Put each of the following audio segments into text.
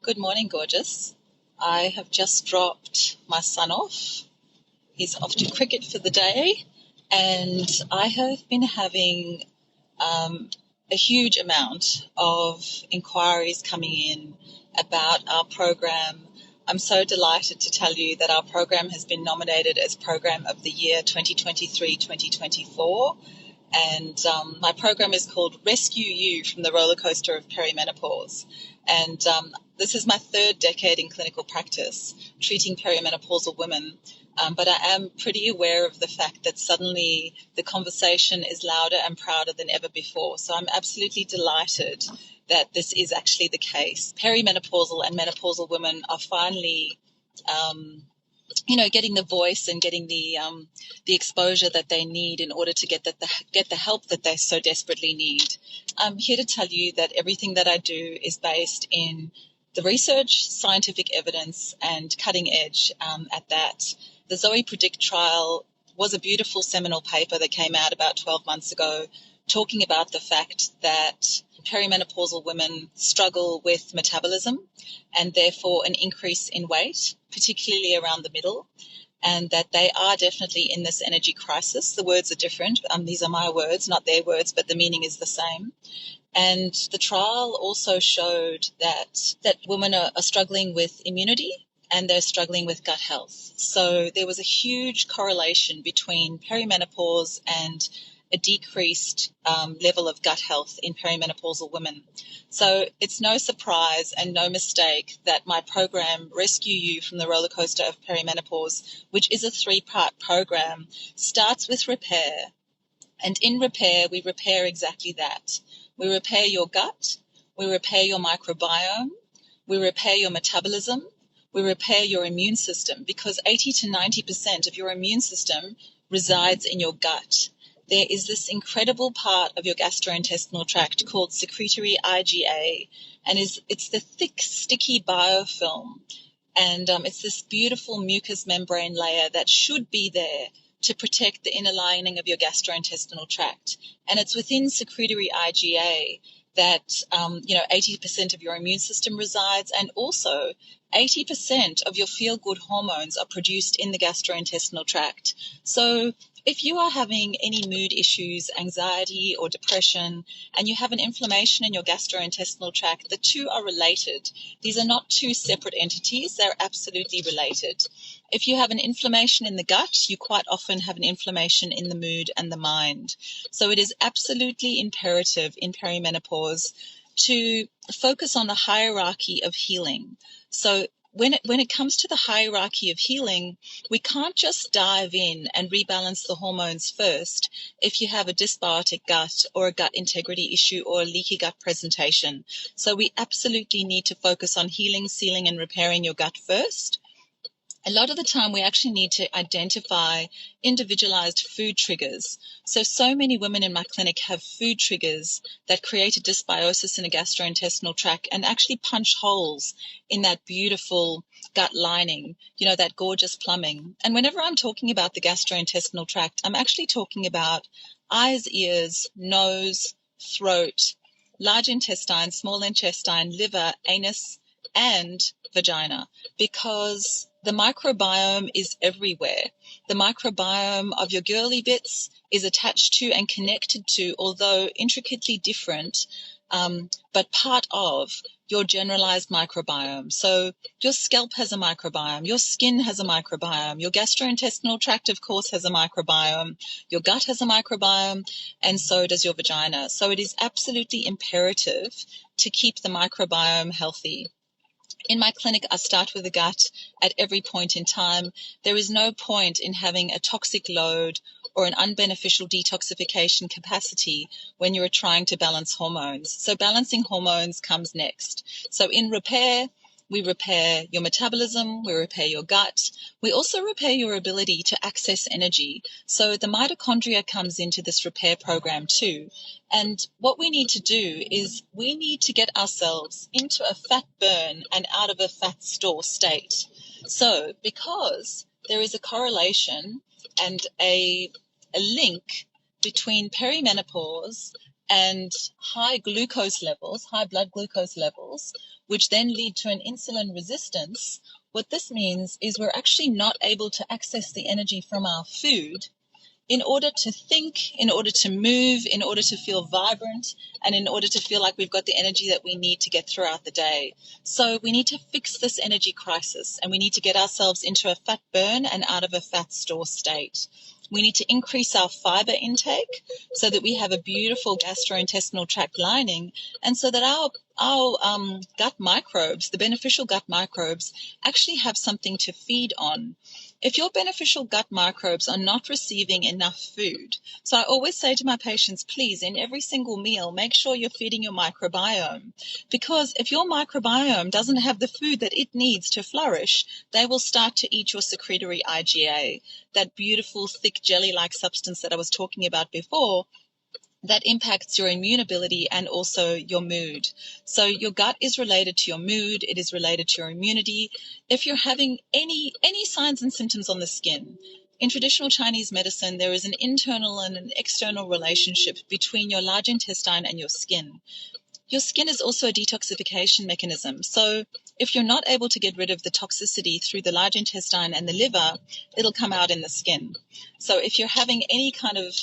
Good morning, gorgeous. I have just dropped my son off. He's off to cricket for the day, and I have been having a huge amount of inquiries coming in about our program. I'm so delighted to tell you that our program has been nominated as Program of the Year 2023-2024. And my program is called Rescue You from the Roller Coaster of Perimenopause. And this is my third decade in clinical practice, treating perimenopausal women. But I am pretty aware of the fact that suddenly the conversation is louder and prouder than ever before. So I'm absolutely delighted that this is actually the case. Perimenopausal and menopausal women are finally getting the voice and getting the exposure that they need in order to get the help that they so desperately need. I'm here to tell you that everything that I do is based in the research, scientific evidence, and cutting edge at that. The Zoe Predict trial was a beautiful seminal paper that came out about 12 months ago, talking about the fact that perimenopausal women struggle with metabolism and therefore an increase in weight, particularly around the middle, and that they are definitely in this energy crisis. The words are different. These are my words, not their words, but the meaning is the same. And the trial also showed that women are struggling with immunity and they're struggling with gut health. So there was a huge correlation between perimenopause and a decreased level of gut health in perimenopausal women. So it's no surprise and no mistake that my program, Rescue You from the Roller Coaster of Perimenopause, which is a 3-part program, starts with repair. And in repair, we repair exactly that. We repair your gut, we repair your microbiome, we repair your metabolism, we repair your immune system, because 80 to 90% of your immune system resides in your gut. There is this incredible part of your gastrointestinal tract called secretory IgA, and it's the thick, sticky biofilm. And it's this beautiful mucous membrane layer that should be there to protect the inner lining of your gastrointestinal tract. And it's within secretory IgA that 80% of your immune system resides, and also 80% of your feel-good hormones are produced in the gastrointestinal tract. So if you are having any mood issues, anxiety or depression, and you have an inflammation in your gastrointestinal tract, the two are related. These are not two separate entities, they're absolutely related. If you have an inflammation in the gut, you quite often have an inflammation in the mood and the mind. So it is absolutely imperative in perimenopause to focus on the hierarchy of healing. So when it comes to the hierarchy of healing, we can't just dive in and rebalance the hormones first if you have a dysbiotic gut or a gut integrity issue or a leaky gut presentation. So we absolutely need to focus on healing, sealing, and repairing your gut first. A lot of the time we actually need to identify individualized food triggers. So many women in my clinic have food triggers that create a dysbiosis in a gastrointestinal tract and actually punch holes in that beautiful gut lining, that gorgeous plumbing. And whenever I'm talking about the gastrointestinal tract, I'm actually talking about eyes, ears, nose, throat, large intestine, small intestine, liver, anus, and vagina, because the microbiome is everywhere. The microbiome of your girly bits is attached to and connected to, although intricately different, but part of your generalized microbiome. So your scalp has a microbiome, your skin has a microbiome, your gastrointestinal tract, of course, has a microbiome, your gut has a microbiome, and so does your vagina. So it is absolutely imperative to keep the microbiome healthy. In my clinic, I start with the gut at every point in time. There is no point in having a toxic load or an unbeneficial detoxification capacity when you're trying to balance hormones. So balancing hormones comes next. So in repair, we repair your metabolism, we repair your gut. We also repair your ability to access energy. So the mitochondria comes into this repair program too. And what we need to do is we need to get ourselves into a fat burn and out of a fat store state. So because there is a correlation and a link between perimenopause and high glucose levels, high blood glucose levels, which then lead to an insulin resistance, what this means is we're actually not able to access the energy from our food in order to think, in order to move, in order to feel vibrant, and in order to feel like we've got the energy that we need to get throughout the day. So we need to fix this energy crisis, and we need to get ourselves into a fat burn and out of a fat store state. We need to increase our fiber intake so that we have a beautiful gastrointestinal tract lining, and so that our gut microbes, the beneficial gut microbes, actually have something to feed on. If your beneficial gut microbes are not receiving enough food, so I always say to my patients, please, in every single meal, make sure you're feeding your microbiome. Because if your microbiome doesn't have the food that it needs to flourish, they will start to eat your secretory IgA, that beautiful, thick, jelly-like substance that I was talking about before, that impacts your immune ability and also your mood. So your gut is related to your mood. It is related to your immunity. If you're having any signs and symptoms on the skin, in traditional Chinese medicine, there is an internal and an external relationship between your large intestine and your skin. Your skin is also a detoxification mechanism. So if you're not able to get rid of the toxicity through the large intestine and the liver, it'll come out in the skin. So if you're having any kind of,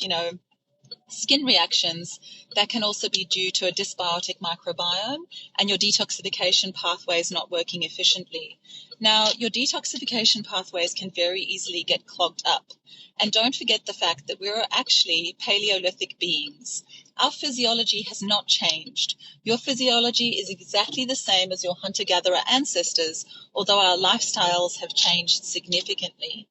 skin reactions, that can also be due to a dysbiotic microbiome and your detoxification pathways not working efficiently. Now, your detoxification pathways can very easily get clogged up. And don't forget the fact that we're actually Paleolithic beings. Our physiology has not changed. Your physiology is exactly the same as your hunter-gatherer ancestors, although our lifestyles have changed significantly.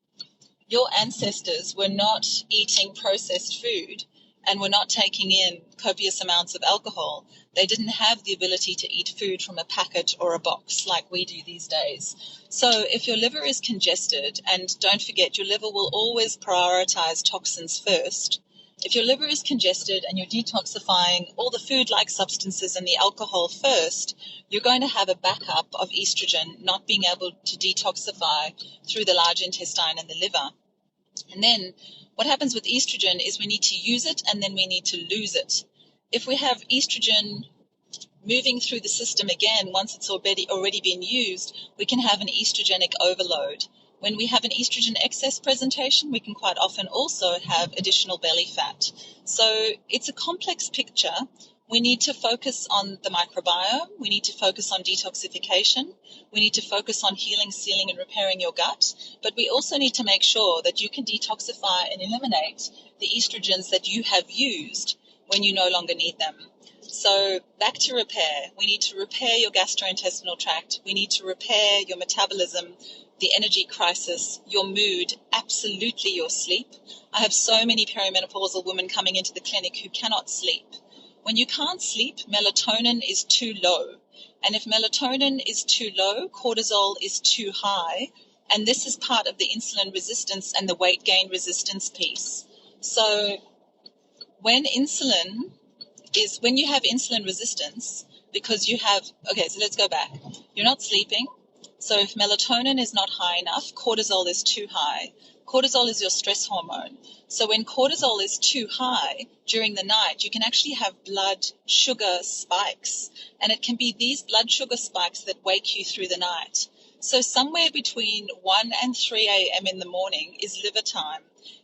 Your ancestors were not eating processed food and were not taking in copious amounts of alcohol. They didn't have the ability to eat food from a packet or a box like we do these days. So if your liver is congested, and don't forget, your liver will always prioritize toxins first. If your liver is congested and you're detoxifying all the food-like substances and the alcohol first, you're going to have a backup of estrogen not being able to detoxify through the large intestine and the liver. And then what happens with estrogen is we need to use it and then we need to lose it. If we have estrogen moving through the system again, once it's already been used, we can have an estrogenic overload. When we have an estrogen excess presentation, we can quite often also have additional belly fat. So it's a complex picture. We need to focus on the microbiome. We need to focus on detoxification. We need to focus on healing, sealing, and repairing your gut. But we also need to make sure that you can detoxify and eliminate the estrogens that you have used when you no longer need them. So back to repair. We need to repair your gastrointestinal tract. We need to repair your metabolism, the energy crisis, your mood, absolutely your sleep. I have so many perimenopausal women coming into the clinic who cannot sleep. When you can't sleep, melatonin is too low. And if melatonin is too low, cortisol is too high. And this is part of the insulin resistance and the weight gain resistance piece. So when you have insulin resistance, because you have, okay, so let's go back. You're not sleeping. So if melatonin is not high enough, cortisol is too high. Cortisol is your stress hormone. So when cortisol is too high during the night, you can actually have blood sugar spikes. And it can be these blood sugar spikes that wake you through the night. So somewhere between 1 and 3 a.m. in the morning is liver time.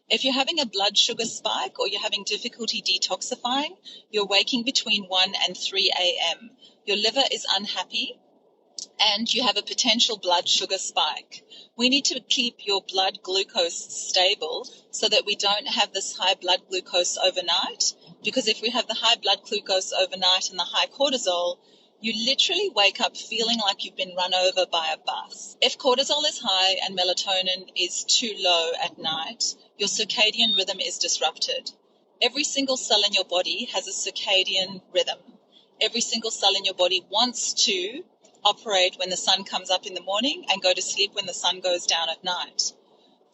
If you're having a blood sugar spike or you're having difficulty detoxifying, you're waking between 1 and 3 a.m. Your liver is unhappy and you have a potential blood sugar spike. We need to keep your blood glucose stable so that we don't have this high blood glucose overnight, because if we have the high blood glucose overnight and the high cortisol, you literally wake up feeling like you've been run over by a bus. If cortisol is high and melatonin is too low at night, your circadian rhythm is disrupted. Every single cell in your body has a circadian rhythm. Every single cell in your body wants to operate when the sun comes up in the morning and go to sleep when the sun goes down at night.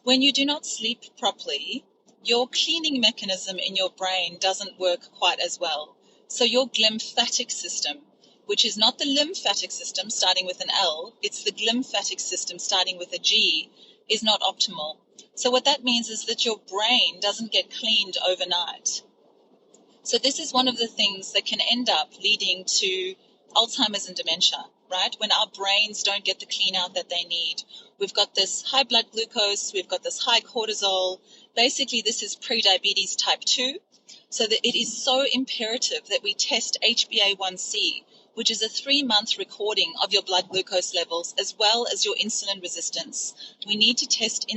When you do not sleep properly, your cleaning mechanism in your brain doesn't work quite as well. So your glymphatic system, which is not the lymphatic system starting with an L, it's the glymphatic system starting with a G, is not optimal. So what that means is that your brain doesn't get cleaned overnight. So this is one of the things that can end up leading to Alzheimer's and dementia, right? When our brains don't get the clean out that they need. We've got this high blood glucose, we've got this high cortisol. Basically, this is prediabetes type 2. So that it is so imperative that we test HbA1c, which is a 3-month recording of your blood glucose levels as well as your insulin resistance. We need to test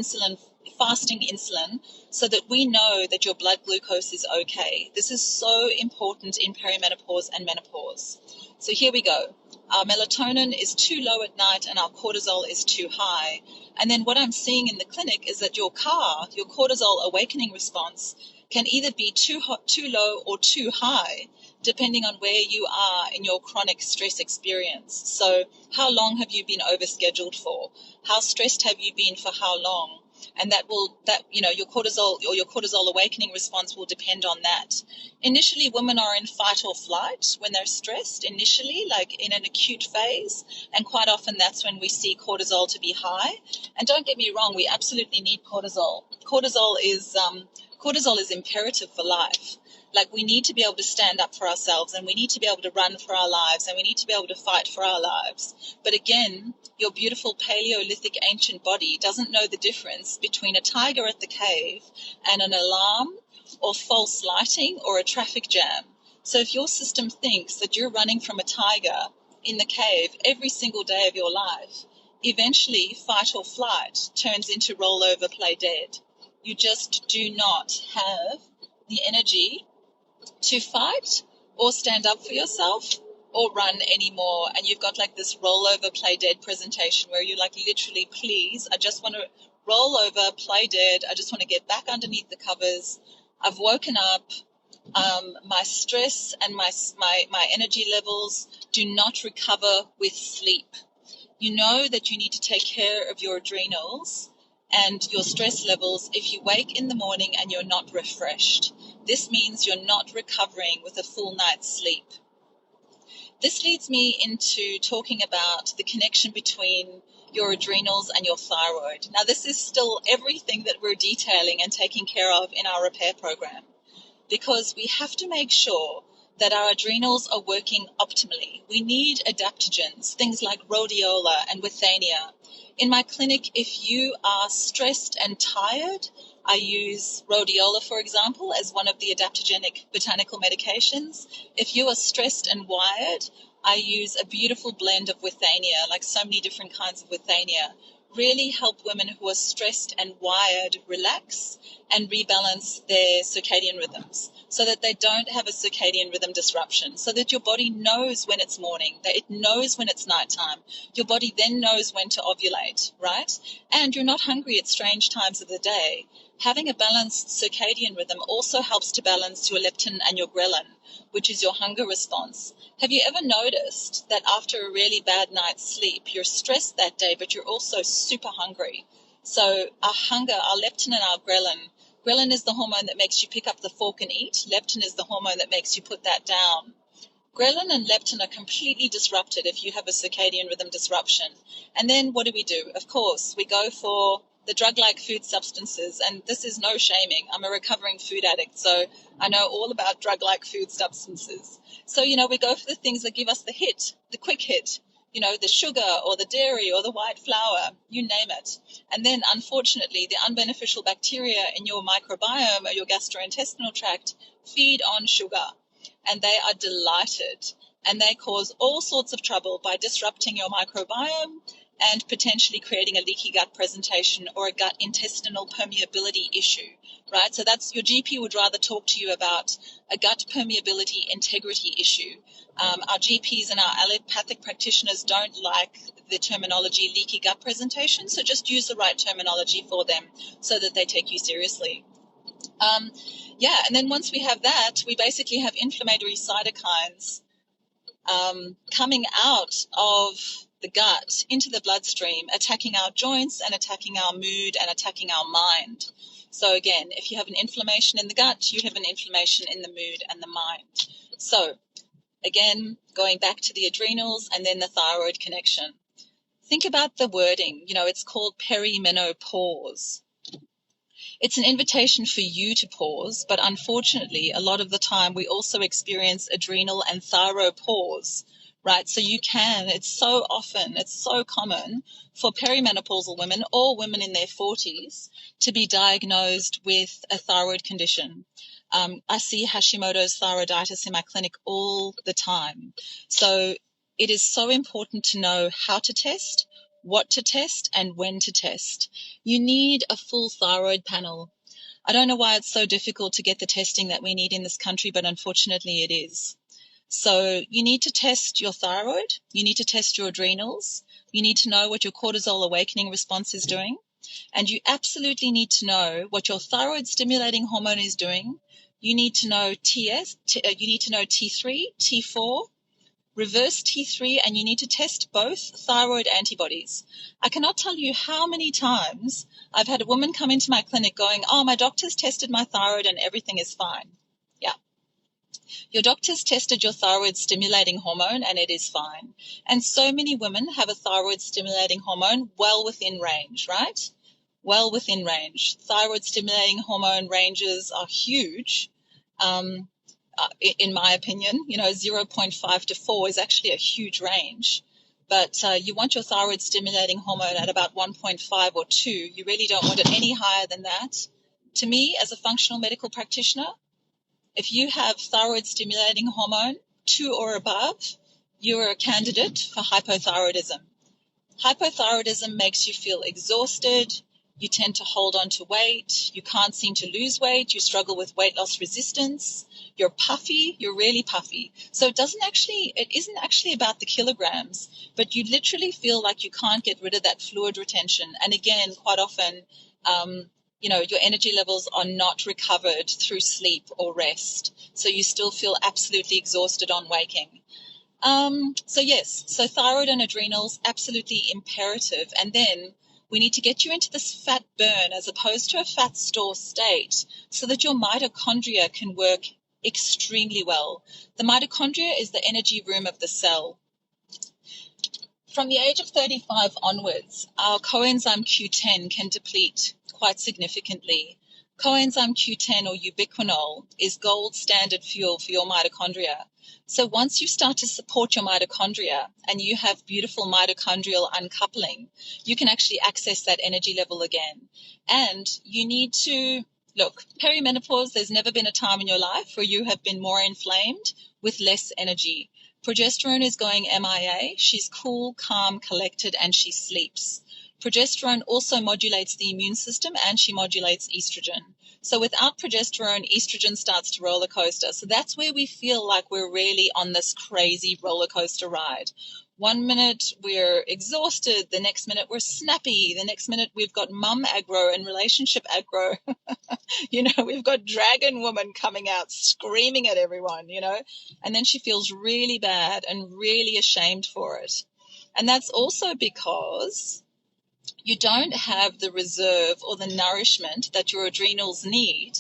fasting insulin, so that we know that your blood glucose is okay. This is so important in perimenopause and menopause. So here we go. Our melatonin is too low at night and our cortisol is too high. And then what I'm seeing in the clinic is that your cortisol awakening response can either be too low or too high, depending on where you are in your chronic stress experience. So how long have you been overscheduled for? How stressed have you been for how long? And your cortisol awakening response will depend on that. Initially, women are in fight or flight when they're stressed, initially, like in an acute phase. And quite often that's when we see cortisol to be high. And don't get me wrong, we absolutely need cortisol. Cortisol is imperative for life. Like, we need to be able to stand up for ourselves, and we need to be able to run for our lives, and we need to be able to fight for our lives. But again, your beautiful Paleolithic ancient body doesn't know the difference between a tiger at the cave and an alarm or false lighting or a traffic jam. So if your system thinks that you're running from a tiger in the cave every single day of your life, eventually fight or flight turns into roll over, play dead. You just do not have the energy to fight or stand up for yourself or run anymore. And you've got like this roll over, play dead presentation where you're like, literally, please, I just want to roll over, play dead. I just want to get back underneath the covers. I've woken up. My stress and my energy levels do not recover with sleep. You know that you need to take care of your adrenals and your stress levels if you wake in the morning and you're not refreshed. This means you're not recovering with a full night's sleep. This leads me into talking about the connection between your adrenals and your thyroid. Now, this is still everything that we're detailing and taking care of in our repair program, because we have to make sure that our adrenals are working optimally. We need adaptogens, things like rhodiola and withania. In my clinic, if you are stressed and tired, I use rhodiola, for example, as one of the adaptogenic botanical medications. If you are stressed and wired, I use a beautiful blend of withania, like so many different kinds of withania. Really help women who are stressed and wired relax and rebalance their circadian rhythms so that they don't have a circadian rhythm disruption, so that your body knows when it's morning, that it knows when it's nighttime. Your body then knows when to ovulate, right? And you're not hungry at strange times of the day. Having a balanced circadian rhythm also helps to balance your leptin and your ghrelin, which is your hunger response. Have you ever noticed that after a really bad night's sleep, you're stressed that day, but you're also super hungry? So our hunger, our leptin and our ghrelin is the hormone that makes you pick up the fork and eat. Leptin is the hormone that makes you put that down. Ghrelin and leptin are completely disrupted if you have a circadian rhythm disruption. And then what do? Of course, we go for the drug-like food substances, and this is no shaming. I'm a recovering food addict, so I know all about drug-like food substances. So, we go for the things that give us the hit, the quick hit, the sugar or the dairy or the white flour, you name it. And then, unfortunately, the unbeneficial bacteria in your microbiome or your gastrointestinal tract feed on sugar, and they are delighted, and they cause all sorts of trouble by disrupting your microbiome and potentially creating a leaky gut presentation or a gut intestinal permeability issue, right? So that's, your GP would rather talk to you about a gut permeability integrity issue. Our GPs and our allopathic practitioners don't like the terminology leaky gut presentation, so just use the right terminology for them so that they take you seriously. And then once we have that, we basically have inflammatory cytokines coming out of the gut into the bloodstream, attacking our joints and attacking our mood and attacking our mind. So again, if you have an inflammation in the gut, you have an inflammation in the mood and the mind. So again, going back to the adrenals and then the thyroid connection. Think about the wording. It's called perimenopause. It's an invitation for you to pause, but unfortunately, a lot of the time we also experience adrenal and thyroid pause, right? So it's so common for perimenopausal women or women in their 40s to be diagnosed with a thyroid condition. I see Hashimoto's thyroiditis in my clinic all the time. So it is so important to know how to test, what to test, and when to test. You need a full thyroid panel. I don't know why it's so difficult to get the testing that we need in this country, but unfortunately it is. So you need to test your thyroid, you need to test your adrenals, you need to know what your cortisol awakening response is doing, and you absolutely need to know what your thyroid stimulating hormone is doing. You need to know you need to know T3, T4, reverse T3, and you need to test both thyroid antibodies. I cannot tell you how many times I've had a woman come into my clinic going, oh, my doctor's tested my thyroid and everything is fine. Yeah. Your doctor's tested your thyroid stimulating hormone and it is fine. And so many women have a thyroid stimulating hormone well within range, right? Well within range. Thyroid stimulating hormone ranges are huge. In my opinion, 0.5 to 4 is actually a huge range. But you want your thyroid stimulating hormone at about 1.5 or 2. You really don't want it any higher than that. To me, as a functional medical practitioner, if you have thyroid stimulating hormone 2 or above, you're a candidate for hypothyroidism. Hypothyroidism makes you feel exhausted. You tend to hold on to weight. You can't seem to lose weight. You struggle with weight loss resistance. You're puffy. You're really puffy. So it isn't actually about the kilograms, but you literally feel like you can't get rid of that fluid retention. And again, quite often, your energy levels are not recovered through sleep or rest. So you still feel absolutely exhausted on waking. So thyroid and adrenals, absolutely imperative. And then we need to get you into this fat burn as opposed to a fat store state so that your mitochondria can work extremely well. The mitochondria is the energy room of the cell. From the age of 35 onwards, our coenzyme Q10 can deplete quite significantly. Coenzyme Q10 or ubiquinol is gold standard fuel for your mitochondria. So once you start to support your mitochondria and you have beautiful mitochondrial uncoupling, you can actually access that energy level again. And you need to, look, perimenopause, there's never been a time in your life where you have been more inflamed with less energy. Progesterone is going MIA. She's cool, calm, collected, and she sleeps. Progesterone also modulates the immune system and she modulates estrogen. So without progesterone, estrogen starts to roller coaster. So that's where we feel like we're really on this crazy roller coaster ride. 1 minute we're exhausted, the next minute we're snappy, the next minute we've got mum aggro and relationship aggro. We've got dragon woman coming out screaming at everyone, and then she feels really bad and really ashamed for it. And that's also because you don't have the reserve or the nourishment that your adrenals need,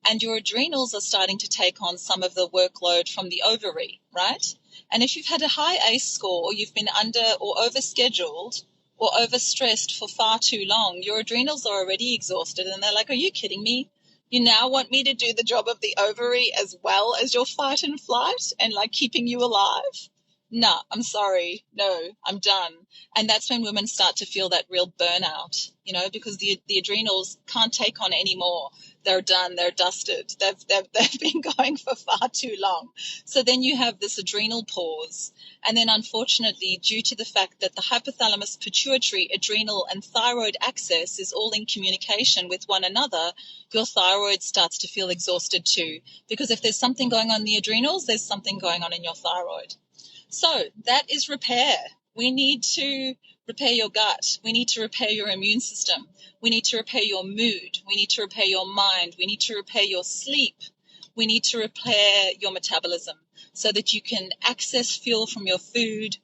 and your adrenals are starting to take on some of the workload from the ovary, right? And if you've had a high ACE score or you've been under or overscheduled or overstressed for far too long, your adrenals are already exhausted and they're like, are you kidding me? You now want me to do the job of the ovary as well as your fight and flight and like keeping you alive? No, I'm sorry. No, I'm done. And that's when women start to feel that real burnout, because the adrenals can't take on any more. They're done. They're dusted. They've been going for far too long. So then you have this adrenal pause. And then unfortunately, due to the fact that the hypothalamus, pituitary, adrenal, and thyroid axis is all in communication with one another, your thyroid starts to feel exhausted too. Because if there's something going on in the adrenals, there's something going on in your thyroid. So that is repair. We need to repair your gut. We need to repair your immune system. We need to repair your mood. We need to repair your mind. We need to repair your sleep. We need to repair your metabolism so that you can access fuel from your food.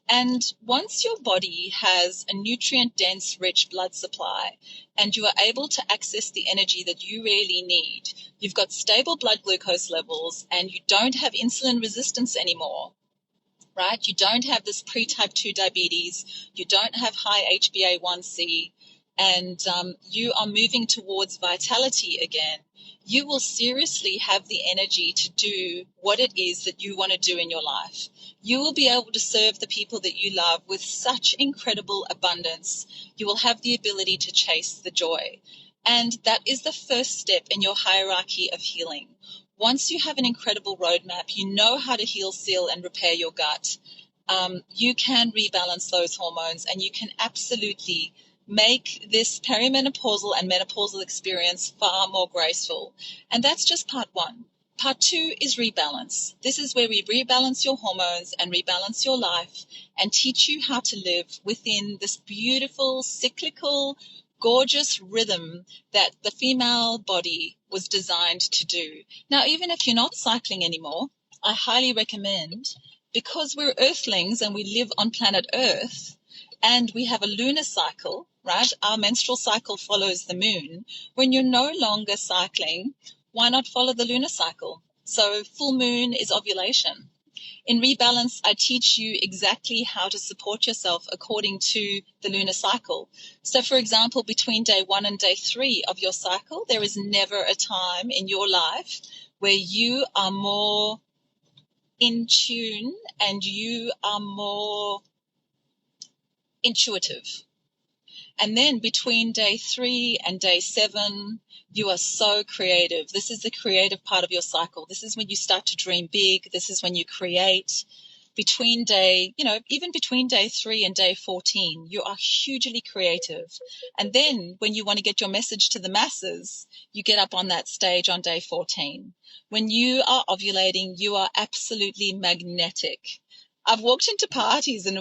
And once your body has a nutrient-dense, rich blood supply and you are able to access the energy that you really need, you've got stable blood glucose levels and you don't have insulin resistance anymore. Right? You don't have this pre-type 2 diabetes. You don't have high HbA1c. and you are moving towards vitality again, you will seriously have the energy to do what it is that you want to do in your life. You will be able to serve the people that you love with such incredible abundance. You will have the ability to chase the joy. And that is the first step in your hierarchy of healing. Once you have an incredible roadmap, you know how to heal, seal, and repair your gut. You can rebalance those hormones, and you can absolutely make this perimenopausal and menopausal experience far more graceful. And that's just part one. Part two is rebalance. This is where we rebalance your hormones and rebalance your life and teach you how to live within this beautiful, cyclical, gorgeous rhythm that the female body was designed to do. Now, even if you're not cycling anymore, I highly recommend, because we're earthlings and we live on planet Earth, and we have a lunar cycle, right? Our menstrual cycle follows the moon. When you're no longer cycling, why not follow the lunar cycle? So full moon is ovulation. In Rebalance, I teach you exactly how to support yourself according to the lunar cycle. So, for example, between day 1 and day 3 of your cycle, there is never a time in your life where you are more in tune and you are more intuitive. And then between day 3 and day 7, you are so creative. This is the creative part of your cycle. This is when you start to dream big. This is when you create. Between even between day 3 and day 14, you are hugely creative. And then when you want to get your message to the masses, you get up on that stage on day 14. When you are ovulating, you are absolutely magnetic. I've walked into parties and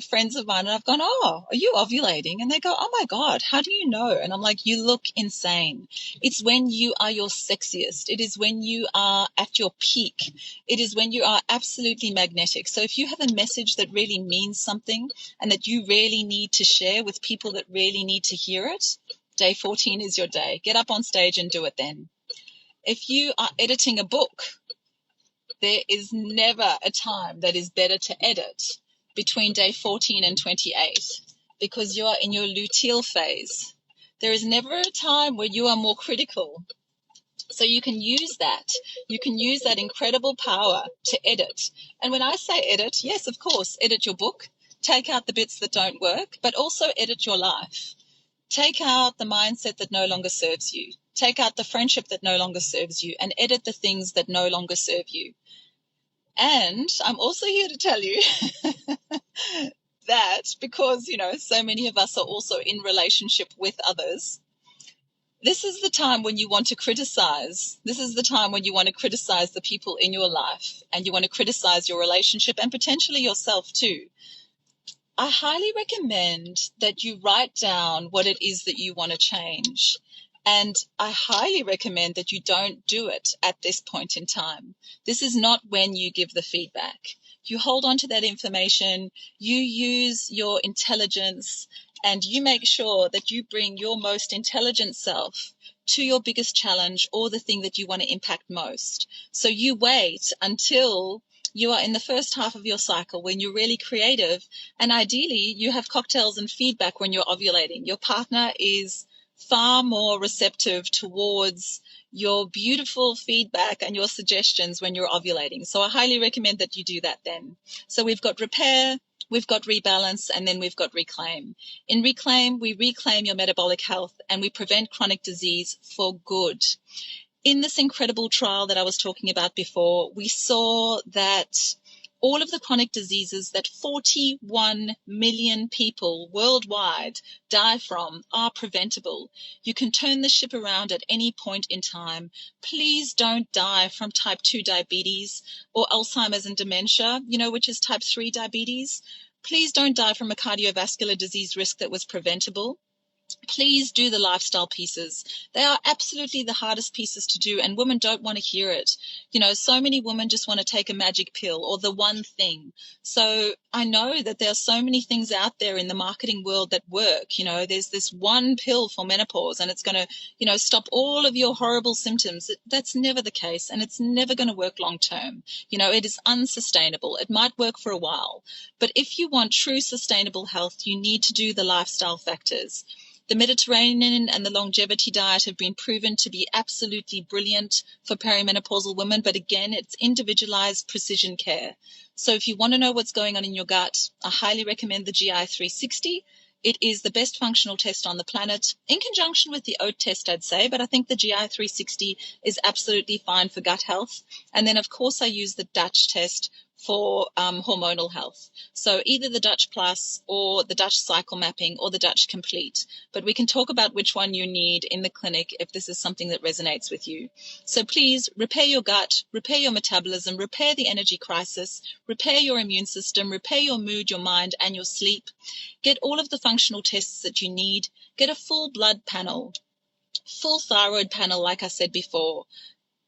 friends of mine, and I've gone, "Oh, are you ovulating?" And they go, "Oh my God, how do you know?" And I'm like, "You look insane." It's when you are your sexiest. It is when you are at your peak. It is when you are absolutely magnetic. So if you have a message that really means something and that you really need to share with people that really need to hear it, day 14 is your day. Get up on stage and do it then. If you are editing a book, there is never a time that is better to edit between day 14 and 28 because you are in your luteal phase. There is never a time where you are more critical. So you can use that. You can use that incredible power to edit. And when I say edit, yes, of course, edit your book, take out the bits that don't work, but also edit your life. Take out the mindset that no longer serves you. Take out the friendship that no longer serves you and edit the things that no longer serve you. And I'm also here to tell you that because, so many of us are also in relationship with others, this is the time when you want to criticize. This is the time when you want to criticize the people in your life and you want to criticize your relationship and potentially yourself too. I highly recommend that you write down what it is that you want to change. And I highly recommend that you don't do it at this point in time. This is not when you give the feedback. You hold on to that information, you use your intelligence, and you make sure that you bring your most intelligent self to your biggest challenge or the thing that you want to impact most. So you wait until you are in the first half of your cycle when you're really creative, and ideally you have cocktails and feedback when you're ovulating. Your partner is far more receptive towards your beautiful feedback and your suggestions when you're ovulating. So I highly recommend that you do that then. So we've got repair, we've got rebalance, and then we've got reclaim. In reclaim, we reclaim your metabolic health and we prevent chronic disease for good. In this incredible trial that I was talking about before, we saw that all of the chronic diseases that 41 million people worldwide die from are preventable. You can turn the ship around at any point in time. Please don't die from type 2 diabetes or Alzheimer's and dementia, which is type 3 diabetes. Please don't die from a cardiovascular disease risk that was preventable. please do the lifestyle pieces. They are absolutely the hardest pieces to do, and women don't want to hear it. So many women just want to take a magic pill or the one thing. So I know that there are so many things out there in the marketing world that work. There's this one pill for menopause and it's going to, stop all of your horrible symptoms. That's never the case, and it's never going to work long term. It is unsustainable. It might work for a while, but if you want true sustainable health, you need to do the lifestyle factors. The Mediterranean and the longevity diet have been proven to be absolutely brilliant for perimenopausal women, but again, it's individualized precision care. So if you want to know what's going on in your gut, I highly recommend the GI 360. It is the best functional test on the planet, in conjunction with the OAT test, I'd say, but I think the GI 360 is absolutely fine for gut health. And then, of course, I use the Dutch test for hormonal health. So either the Dutch Plus or the Dutch Cycle Mapping or the Dutch Complete. But we can talk about which one you need in the clinic if this is something that resonates with you. So please repair your gut, repair your metabolism, repair the energy crisis, repair your immune system, repair your mood, your mind, and your sleep. Get all of the functional tests that you need. Get a full blood panel, full thyroid panel, like I said before.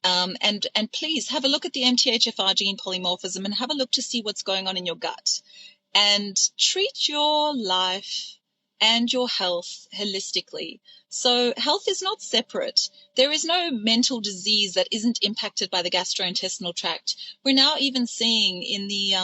And please have a look at the MTHFR gene polymorphism and have a look to see what's going on in your gut. And treat your life and your health holistically. So health is not separate. There is no mental disease that isn't impacted by the gastrointestinal tract. We're now even seeing in the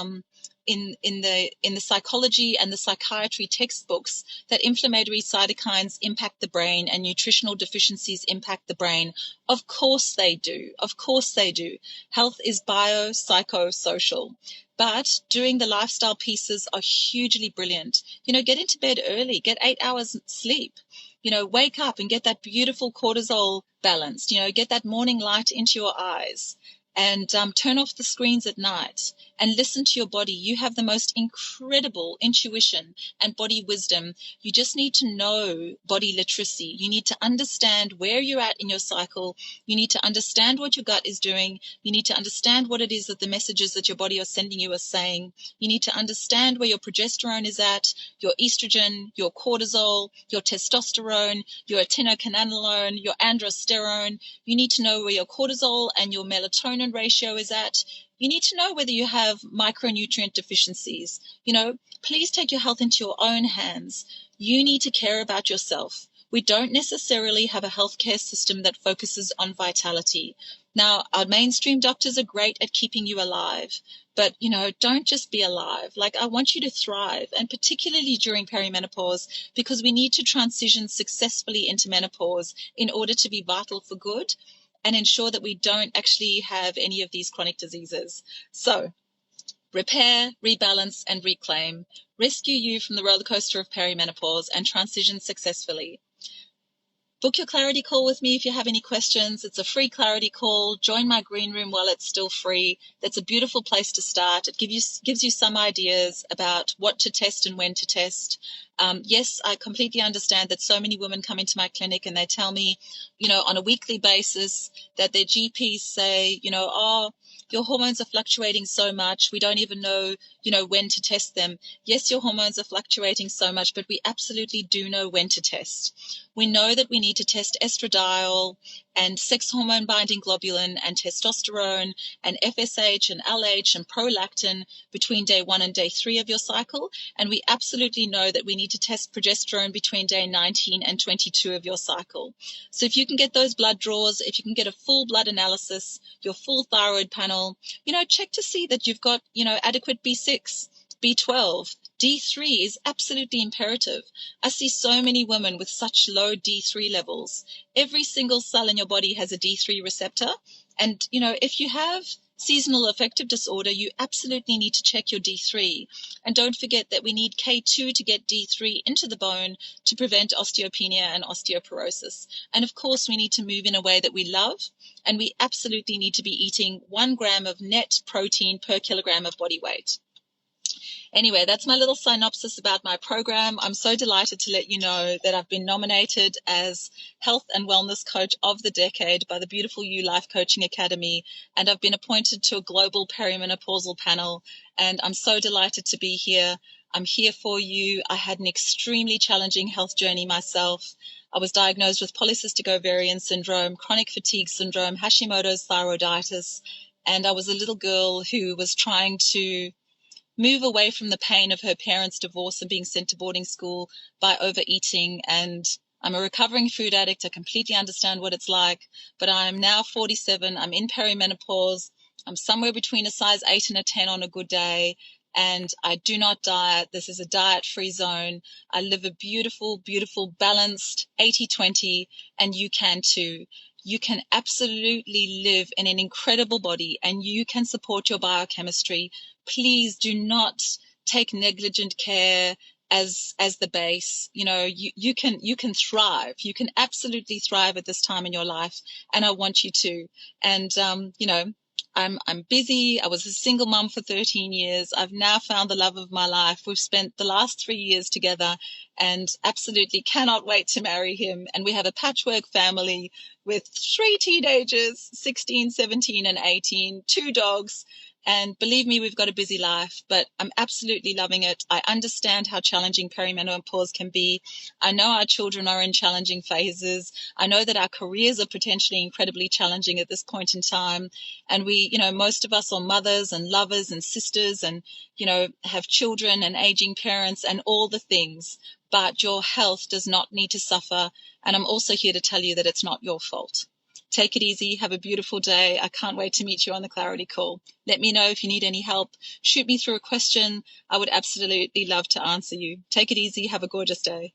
psychology and the psychiatry textbooks that inflammatory cytokines impact the brain and nutritional deficiencies impact the brain. Of course they do. Of course they do. Health is bio, psycho, social. But doing the lifestyle pieces are hugely brilliant. Get into bed early, get 8 hours sleep. Wake up and get that beautiful cortisol balanced. Get that morning light into your eyes. And turn off the screens at night and listen to your body. You have the most incredible intuition and body wisdom. You just need to know body literacy. You need to understand where you're at in your cycle. You need to understand what your gut is doing. You need to understand what it is that the messages that your body are sending you are saying. You need to understand where your progesterone is at, your estrogen, your cortisol, your testosterone, your atinocanalone, your androsterone. You need to know where your cortisol and your melatonin ratio is at. You need to know whether you have micronutrient deficiencies. Please take your health into your own hands. You need to care about yourself. We don't necessarily have a healthcare system that focuses on vitality. Now, our mainstream doctors are great at keeping you alive, but, don't just be alive. I want you to thrive, and particularly during perimenopause, because we need to transition successfully into menopause in order to be vital for good and ensure that we don't actually have any of these chronic diseases. So, repair, rebalance, and reclaim. Rescue you from the roller coaster of perimenopause and transition successfully. Book your clarity call with me if you have any questions. It's a free clarity call. Join my green room while it's still free. That's a beautiful place to start. It gives you some ideas about what to test and when to test. Yes, I completely understand that so many women come into my clinic and they tell me, on a weekly basis that their GPs say, oh, your hormones are fluctuating so much. We don't even know, when to test them. Yes, your hormones are fluctuating so much, but we absolutely do know when to test. We know that we need to test estradiol and sex hormone binding globulin and testosterone and FSH and LH and prolactin between day 1 and day 3 of your cycle. And we absolutely know that we need to test progesterone between day 19 and 22 of your cycle. So if you can get those blood draws, if you can get a full blood analysis, your full thyroid panel, check to see that you've got, adequate B6, B12, D3 is absolutely imperative. I see so many women with such low D3 levels. Every single cell in your body has a D3 receptor. And, if you have seasonal affective disorder, you absolutely need to check your D3. And don't forget that we need K2 to get D3 into the bone to prevent osteopenia and osteoporosis. And of course, we need to move in a way that we love. And we absolutely need to be eating 1 gram of net protein per kilogram of body weight. Anyway, that's my little synopsis about my program. I'm so delighted to let you know that I've been nominated as Health and Wellness Coach of the Decade by the beautiful You Life Coaching Academy, and I've been appointed to a global perimenopausal panel, and I'm so delighted to be here. I'm here for you. I had an extremely challenging health journey myself. I was diagnosed with polycystic ovarian syndrome, chronic fatigue syndrome, Hashimoto's thyroiditis, and I was a little girl who was trying to move away from the pain of her parents' divorce and being sent to boarding school by overeating. And I'm a recovering food addict. I completely understand what it's like, but I'm now 47. I'm in perimenopause. I'm somewhere between a size 8 and a 10 on a good day. And I do not diet. This is a diet-free zone. I live a beautiful, beautiful, balanced 80-20, and you can too. You can absolutely live in an incredible body, and you can support your biochemistry. Please do not take negligent care as the base. You can thrive. You can absolutely thrive at this time in your life, and I want you to. And I'm busy. I was a single mom for 13 years. I've now found the love of my life. We've spent the last 3 years together and absolutely cannot wait to marry him. And we have a patchwork family with 3 teenagers, 16, 17, and 18, 2 dogs. And believe me, we've got a busy life, but I'm absolutely loving it. I understand how challenging perimenopause can be. I know our children are in challenging phases. I know that our careers are potentially incredibly challenging at this point in time. And most of us are mothers and lovers and sisters and, have children and aging parents and all the things. But your health does not need to suffer. And I'm also here to tell you that it's not your fault. Take it easy. Have a beautiful day. I can't wait to meet you on the Clarity Call. Let me know if you need any help. Shoot me through a question. I would absolutely love to answer you. Take it easy. Have a gorgeous day.